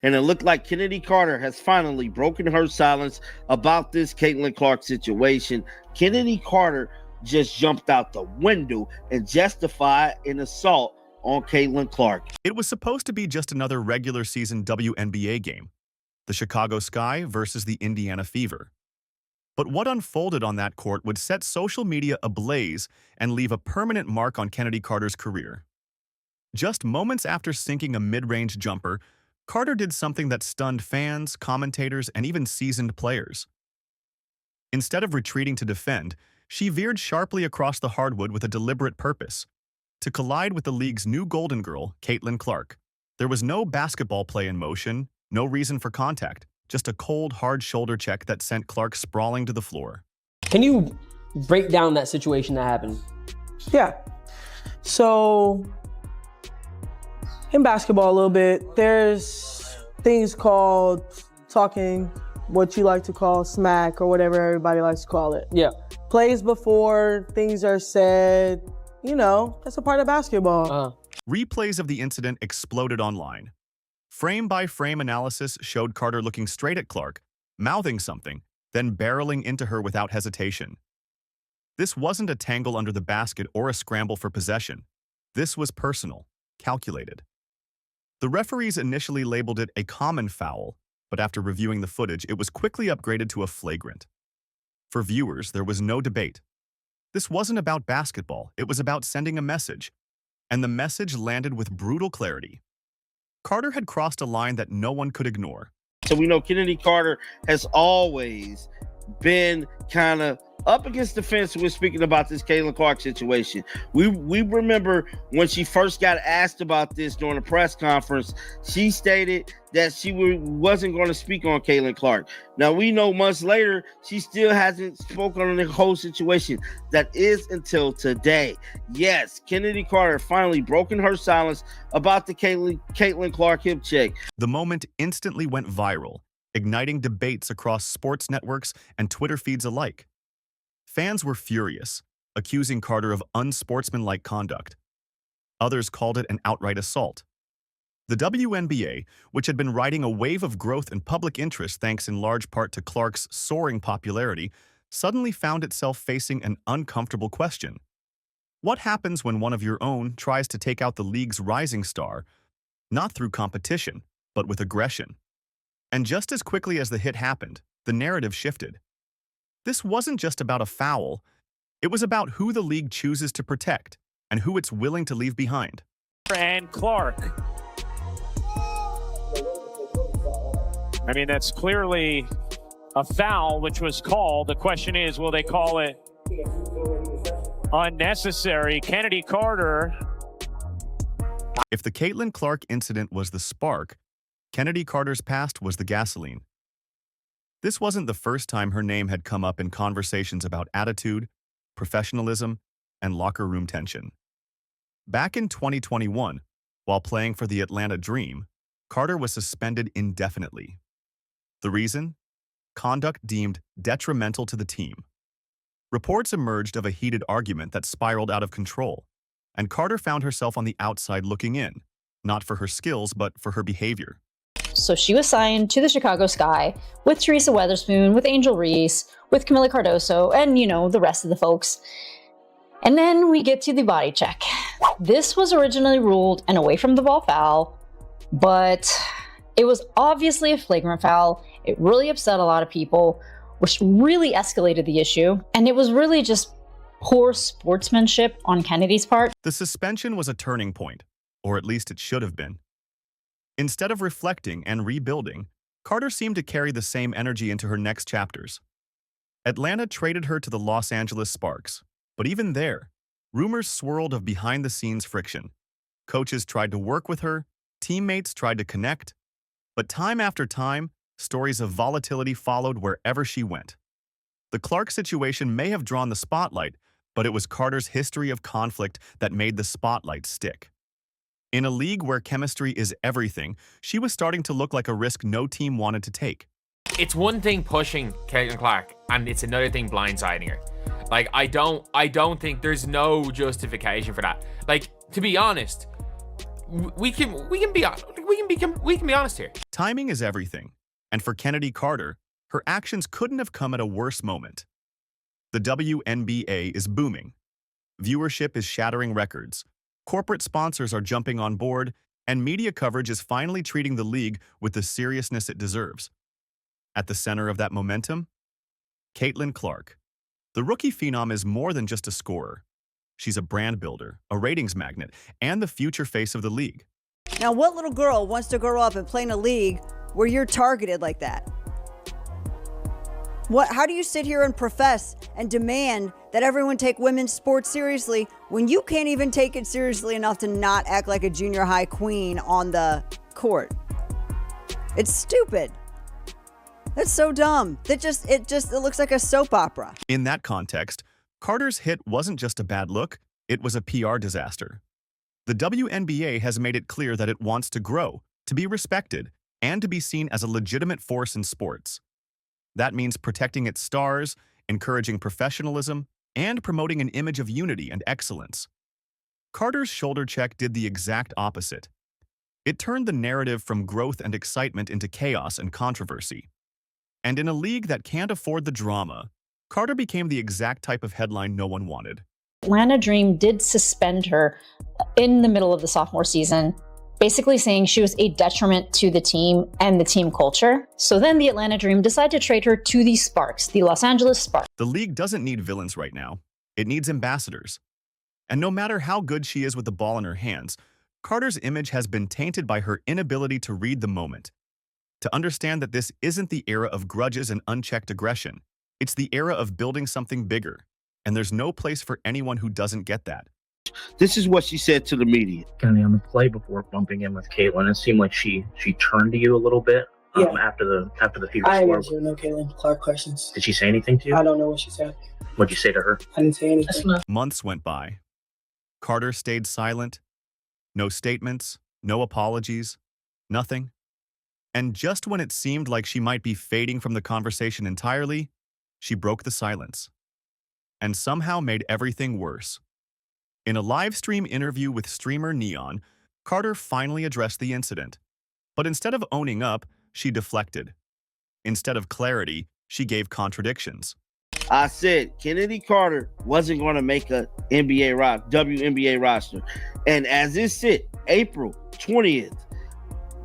and it looked like Chennedy Carter has finally broken her silence about this Caitlin Clark situation. Chennedy Carter just jumped out the window and justified an assault on Caitlin Clark. It was supposed to be just another regular season WNBA game, the Chicago Sky versus the Indiana Fever. But what unfolded on that court would set social media ablaze and leave a permanent mark on Chennedy Carter's career. Just moments after sinking a mid-range jumper, Carter did something that stunned fans, commentators, and even seasoned players. Instead of retreating to defend, she veered sharply across the hardwood with a deliberate purpose, to collide with the league's new golden girl, Caitlin Clark. There was no basketball play in motion, no reason for contact, just a cold, hard shoulder check that sent Clark sprawling to the floor. Can you break down that situation that happened? Yeah. So, in basketball a little bit, there's things called talking, what you like to call smack or whatever everybody likes to call it. Yeah. Plays before things are said, you know, that's a part of basketball. Replays of the incident exploded online. Frame-by-frame analysis showed Carter looking straight at Clark, mouthing something, then barreling into her without hesitation. This wasn't a tangle under the basket or a scramble for possession. This was personal, calculated. The referees initially labeled it a common foul, but after reviewing the footage, it was quickly upgraded to a flagrant. For viewers, there was no debate. This wasn't about basketball, it was about sending a message, and the message landed with brutal clarity. Carter had crossed a line that no one could ignore. So we know Chennedy Carter has always been kind of up against the fence when speaking about this Caitlin Clark situation. We remember when she first got asked about this during a press conference, she stated that she wasn't going to speak on Caitlin Clark. Now we know months later, she still hasn't spoken on the whole situation. That is until today. Yes, Chennedy Carter finally broken her silence about the Caitlin Clark hip check. The moment instantly went viral, igniting debates across sports networks and Twitter feeds alike. Fans were furious, accusing Carter of unsportsmanlike conduct. Others called it an outright assault. The WNBA, which had been riding a wave of growth and public interest thanks in large part to Clark's soaring popularity, suddenly found itself facing an uncomfortable question. What happens when one of your own tries to take out the league's rising star, not through competition, but with aggression? And just as quickly as the hit happened, the narrative shifted. This wasn't just about a foul, it was about who the league chooses to protect and who it's willing to leave behind. And Clark. I mean, that's clearly a foul, which was called. The question is, will they call it unnecessary? Chennedy Carter. If the Caitlin Clark incident was the spark, Chennedy Carter's past was the gasoline. This wasn't the first time her name had come up in conversations about attitude, professionalism, and locker room tension. Back in 2021, while playing for the Atlanta Dream, Carter was suspended indefinitely. The reason? Conduct deemed detrimental to the team. Reports emerged of a heated argument that spiraled out of control, and Carter found herself on the outside looking in, not for her skills, but for her behavior. So she was signed to the Chicago Sky with Teresa Weatherspoon, with Angel Reese, with Camila Cardoso, and, you know, the rest of the folks. And then we get to the body check. This was originally ruled an away from the ball foul, but it was obviously a flagrant foul. It really upset a lot of people, which really escalated the issue. And it was really just poor sportsmanship on Kennedy's part. The suspension was a turning point, or at least it should have been. Instead of reflecting and rebuilding, Carter seemed to carry the same energy into her next chapters. Atlanta traded her to the Los Angeles Sparks, but even there, rumors swirled of behind-the-scenes friction. Coaches tried to work with her, teammates tried to connect, but time after time, stories of volatility followed wherever she went. The Clark situation may have drawn the spotlight, but it was Carter's history of conflict that made the spotlight stick. In a league where chemistry is everything, she was starting to look like a risk no team wanted to take. It's one thing pushing Caitlin Clark, and it's another thing blindsiding her. Like, I don't think there's no justification for that. Like, to be honest, we can be honest here. Timing is everything, and for Chennedy Carter, her actions couldn't have come at a worse moment. The WNBA is booming. Viewership is shattering records. Corporate sponsors are jumping on board, and media coverage is finally treating the league with the seriousness it deserves. At the center of that momentum, Caitlin Clark. The rookie phenom is more than just a scorer. She's a brand builder, a ratings magnet, and the future face of the league. Now, what little girl wants to grow up and play in a league where you're targeted like that? How do you sit here and profess and demand that everyone take women's sports seriously when you can't even take it seriously enough to not act like a junior high queen on the court? It's stupid. That's so dumb. It looks like a soap opera. In that context, Carter's hit wasn't just a bad look, it was a PR disaster. The WNBA has made it clear that it wants to grow, to be respected, and to be seen as a legitimate force in sports. That means protecting its stars, encouraging professionalism, and promoting an image of unity and excellence. Carter's shoulder check did the exact opposite. It turned the narrative from growth and excitement into chaos and controversy. And in a league that can't afford the drama, Carter became the exact type of headline no one wanted. Atlanta Dream did suspend her in the middle of the sophomore season, basically saying she was a detriment to the team and the team culture. So then the Atlanta Dream decided to trade her to the Sparks, the Los Angeles Sparks. The league doesn't need villains right now. It needs ambassadors. And no matter how good she is with the ball in her hands, Carter's image has been tainted by her inability to read the moment, to understand that this isn't the era of grudges and unchecked aggression. It's the era of building something bigger, and there's no place for anyone who doesn't get that. This is what she said to the media. Kind of on the play before bumping in with Caitlin, it seemed like she turned to you a little bit after the fever I score. didn't answer no Caitlin Clark questions. Did she say anything to you? I don't know what she said. What'd you say to her? I didn't say anything. Months went by. Carter stayed silent. No statements, no apologies, nothing. And just when it seemed like she might be fading from the conversation entirely, she broke the silence. And somehow made everything worse. In a live stream interview with streamer Neon, Carter finally addressed the incident. But instead of owning up, she deflected. Instead of clarity, she gave contradictions. I said Chennedy Carter wasn't going to make a WNBA roster. And as it sit, April 20th,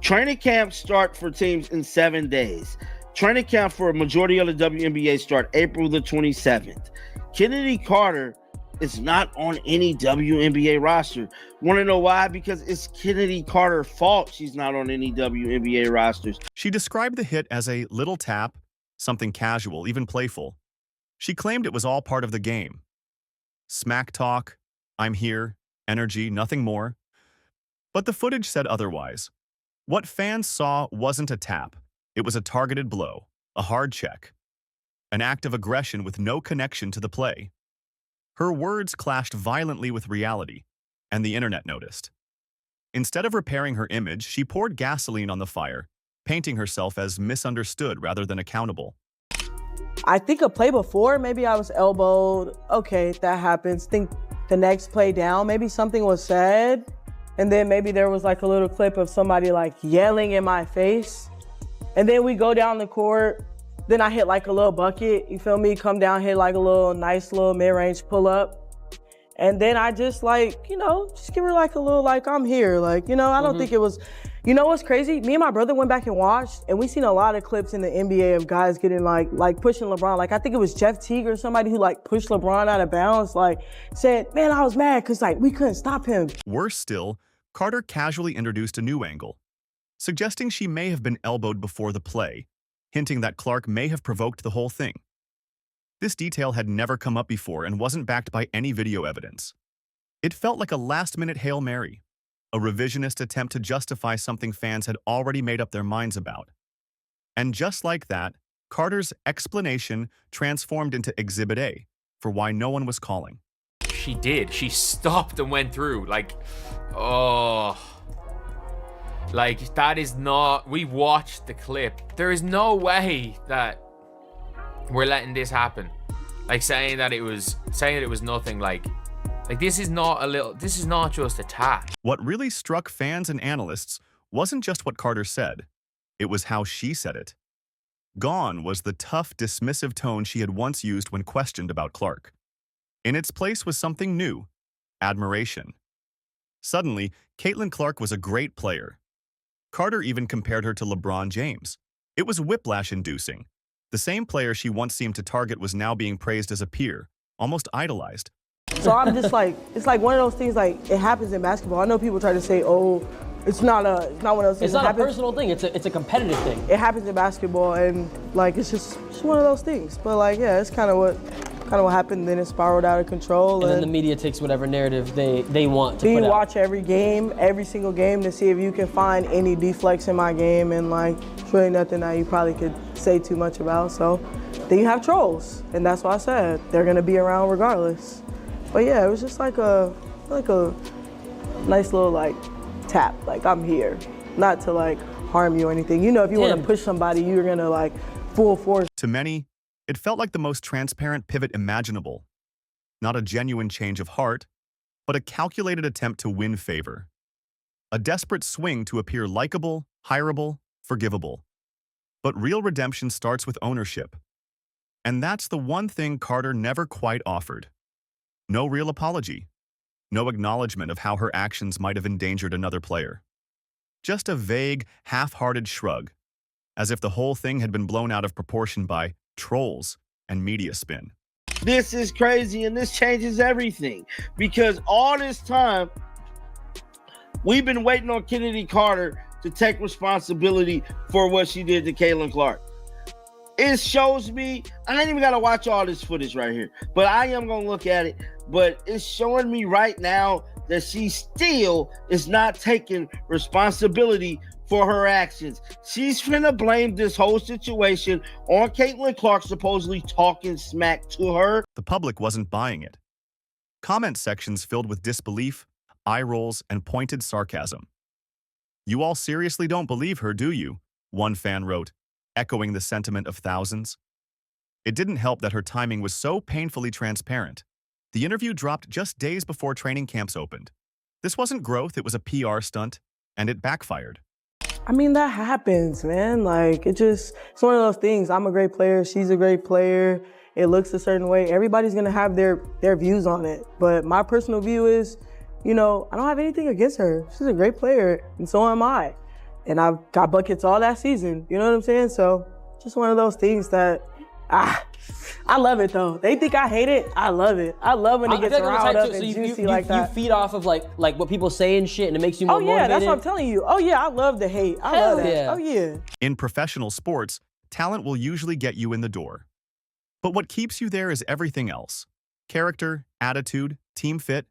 training camps start for teams in 7 days. Training camp for a majority of the WNBA start April the 27th. Chennedy Carter is not on any WNBA roster. Want to know why? Because it's Chennedy Carter's fault she's not on any WNBA rosters. She described the hit as a little tap, something casual, even playful. She claimed it was all part of the game. Smack talk, I'm here, energy, nothing more. But the footage said otherwise. What fans saw wasn't a tap. It was a targeted blow, a hard check, an act of aggression with no connection to the play. Her words clashed violently with reality, and the internet noticed. Instead of repairing her image, she poured gasoline on the fire, painting herself as misunderstood rather than accountable. I think a play before, maybe I was elbowed. Okay, that happens. Think the next play down, maybe something was said. And then maybe there was like a little clip of somebody like yelling in my face. And then we go down the court. Then I hit like a little bucket, you feel me? Come down, hit like a little nice little mid-range pull up. And then I just like, just give her like a little like, I'm here. Like, I don't think it was, what's crazy? Me and my brother went back and watched, and we seen a lot of clips in the NBA of guys getting like pushing LeBron. Like I think it was Jeff Teague or somebody who like pushed LeBron out of bounds, like said, man, I was mad because like we couldn't stop him. Worse still, Carter casually introduced a new angle, suggesting she may have been elbowed before the play, hinting that Clark may have provoked the whole thing. This detail had never come up before and wasn't backed by any video evidence. It felt like a last-minute Hail Mary, a revisionist attempt to justify something fans had already made up their minds about. And just like that, Carter's explanation transformed into Exhibit A for why no one was calling. She did. She stopped and went through. That is not... We watched the clip. There is no way that we're letting this happen. Saying that it was nothing, Like, this is not just a tat. What really struck fans and analysts wasn't just what Carter said, it was how she said it. Gone was the tough, dismissive tone she had once used when questioned about Clark. In its place was something new, admiration. Suddenly, Caitlin Clark was a great player. Carter even compared her to LeBron James. It was whiplash-inducing. The same player she once seemed to target was now being praised as a peer, almost idolized. So I'm just like, it's like one of those things, like, it happens in basketball. I know people try to say, oh, it's not one of those things. It's not a personal thing, it's a competitive thing. It happens in basketball, and like, it's just one of those things. But like, yeah, it's kind of what happened, then it spiraled out of control. And then the media takes whatever narrative they want to put out. You watch every game, every single game, to see if you can find any deflects in my game, and like, it's really nothing that you probably could say too much about. So then you have trolls, and that's why I said they're gonna be around regardless. But yeah, it was just like a nice little like tap, like I'm here, not to like harm you or anything. You know, if you want to push somebody, you're gonna like full force. To many, it felt like the most transparent pivot imaginable. Not a genuine change of heart, but a calculated attempt to win favor. A desperate swing to appear likable, hireable, forgivable. But real redemption starts with ownership. And that's the one thing Carter never quite offered. No real apology. No acknowledgement of how her actions might have endangered another player. Just a vague, half-hearted shrug, as if the whole thing had been blown out of proportion by trolls and media spin. This is crazy, and this changes everything, because all this time we've been waiting on Chennedy Carter to take responsibility for what she did to Caitlin Clark. It shows me, I ain't even got to watch all this footage right here, but I am going to look at it. But it's showing me right now that she still is not taking responsibility for her actions. She's finna blame this whole situation on Caitlin Clark supposedly talking smack to her. The public wasn't buying it. Comment sections filled with disbelief, eye rolls, and pointed sarcasm. "You all seriously don't believe her, do you?" one fan wrote, echoing the sentiment of thousands. It didn't help that her timing was so painfully transparent. The interview dropped just days before training camps opened. This wasn't growth, it was a PR stunt, and it backfired. I mean, that happens, man. Like, it's one of those things. I'm a great player, she's a great player. It looks a certain way. Everybody's gonna have their views on it. But my personal view is, you know, I don't have anything against her. She's a great player, and so am I. And I've got buckets all that season, you know what I'm saying? So, just one of those things that, I love it though. They think I hate it. I love it. I love when it gets riled up and juicy like that. You feed off of like what people say and shit, and it makes you more motivated. That's what I'm telling you. Oh yeah, I love the hate. I love that. Yeah. Oh yeah. In professional sports, talent will usually get you in the door. But what keeps you there is everything else. Character, attitude, team fit.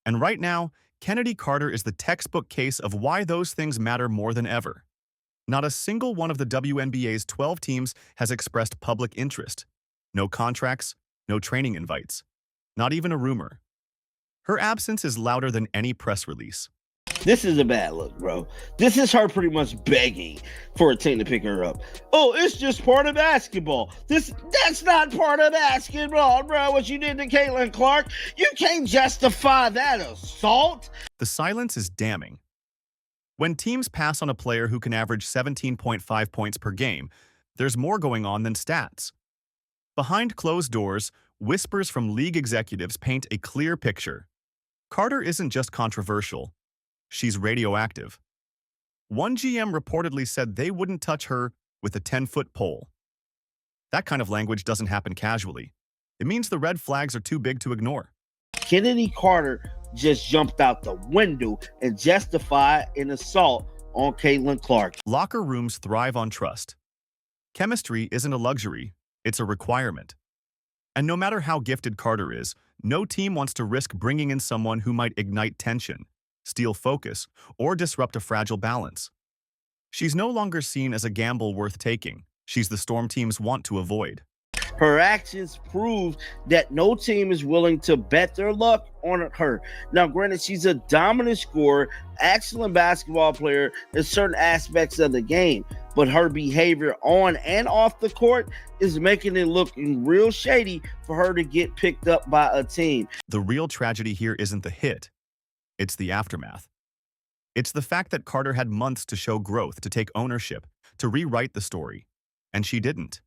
And right now, Chennedy Carter is the textbook case of why those things matter more than ever. Not a single one of the WNBA's 12 teams has expressed public interest. No contracts, no training invites, not even a rumor. Her absence is louder than any press release. This is a bad look, bro. This is her pretty much begging for a team to pick her up. Oh, it's just part of basketball. That's not part of basketball, bro. What you did to Caitlin Clark, you can't justify that assault. The silence is damning. When teams pass on a player who can average 17.5 points per game, there's more going on than stats. Behind closed doors, whispers from league executives paint a clear picture. Carter isn't just controversial. She's radioactive. One GM reportedly said they wouldn't touch her with a 10-foot pole. That kind of language doesn't happen casually. It means the red flags are too big to ignore. Chennedy Carter just jumped out the window and justified an assault on Caitlin Clark. Locker rooms thrive on trust. Chemistry isn't a luxury, it's a requirement. And no matter how gifted Carter is, no team wants to risk bringing in someone who might ignite tension, steal focus, or disrupt a fragile balance. She's no longer seen as a gamble worth taking. She's the storm teams want to avoid. Her actions prove that no team is willing to bet their luck on her. Now, granted, she's a dominant scorer, excellent basketball player in certain aspects of the game, but her behavior on and off the court is making it look real shady for her to get picked up by a team. The real tragedy here isn't the hit, it's the aftermath. It's the fact that Carter had months to show growth, to take ownership, to rewrite the story, and she didn't.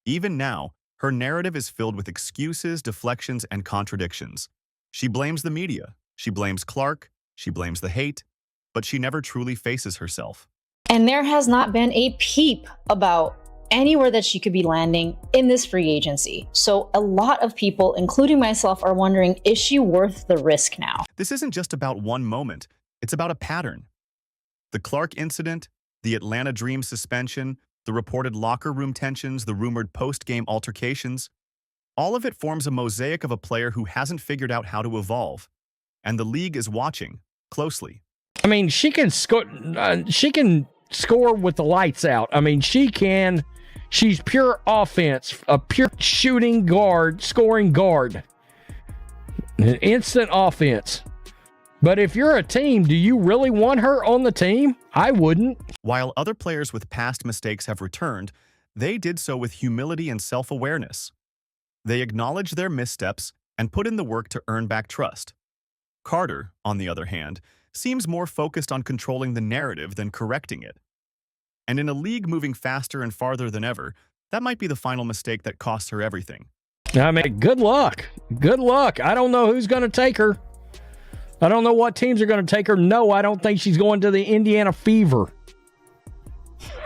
Even now, her narrative is filled with excuses, deflections, and contradictions. She blames the media, she blames Clark, she blames the hate, but she never truly faces herself. And there has not been a peep about anywhere that she could be landing in this free agency. So a lot of people, including myself, are wondering, is she worth the risk now? This isn't just about one moment, it's about a pattern. The Clark incident, the Atlanta Dream suspension, the reported locker room tensions, the rumored post-game altercations, all of it forms a mosaic of a player who hasn't figured out how to evolve. And the league is watching closely. I mean, she can score. She can score with the lights out. I mean, she can. She's pure offense, a pure shooting guard, scoring guard, instant offense. But if you're a team, do you really want her on the team? I wouldn't. While other players with past mistakes have returned, they did so with humility and self-awareness. They acknowledged their missteps and put in the work to earn back trust. Carter, on the other hand, seems more focused on controlling the narrative than correcting it. And in a league moving faster and farther than ever, that might be the final mistake that costs her everything. I mean, good luck. Good luck. I don't know who's going to take her. I don't know what teams are going to take her. No, I don't think she's going to the Indiana Fever.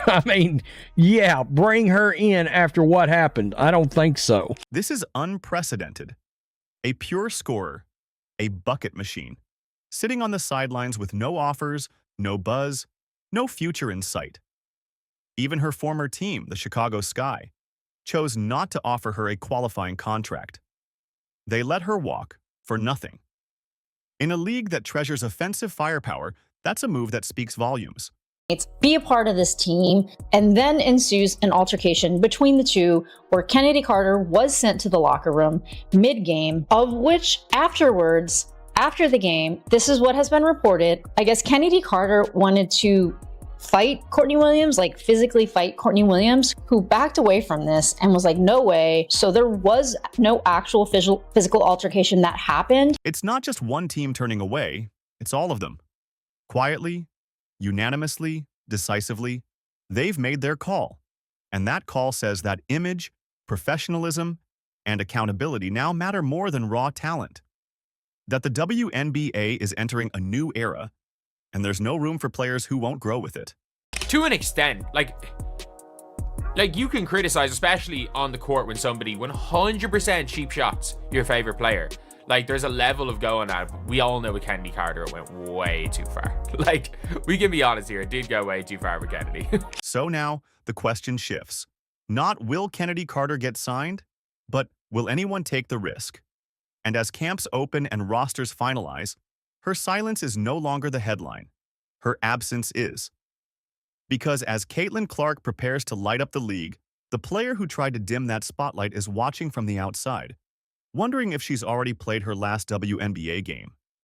I mean, yeah, bring her in after what happened. I don't think so. This is unprecedented. A pure scorer, a bucket machine, sitting on the sidelines with no offers, no buzz, no future in sight. Even her former team, the Chicago Sky, chose not to offer her a qualifying contract. They let her walk for nothing. In a league that treasures offensive firepower, that's a move that speaks volumes. It's be a part of this team, and then ensues an altercation between the two where Chennedy Carter was sent to the locker room mid-game, of which afterwards, after the game, this is what has been reported. I guess Chennedy Carter wanted to fight Courtney Williams, like physically fight Courtney Williams, who backed away from this and was like, no way. So there was no actual physical altercation that happened. It's not just one team turning away, it's all of them. Quietly, unanimously, decisively, they've made their call. And that call says that image, professionalism, and accountability now matter more than raw talent. That the WNBA is entering a new era, and there's no room for players who won't grow with it. To an extent, like you can criticize, especially on the court, when somebody 100% cheap shots your favorite player. Like, there's a level of going at it. We all know with Kennedy Carter, it went way too far. Like, we can be honest here, it did go way too far with Kennedy. So now, the question shifts. Not will Chennedy Carter get signed, but will anyone take the risk? And as camps open and rosters finalize, her silence is no longer the headline. Her absence is. Because as Caitlin Clark prepares to light up the league, the player who tried to dim that spotlight is watching from the outside, wondering if she's already played her last WNBA game.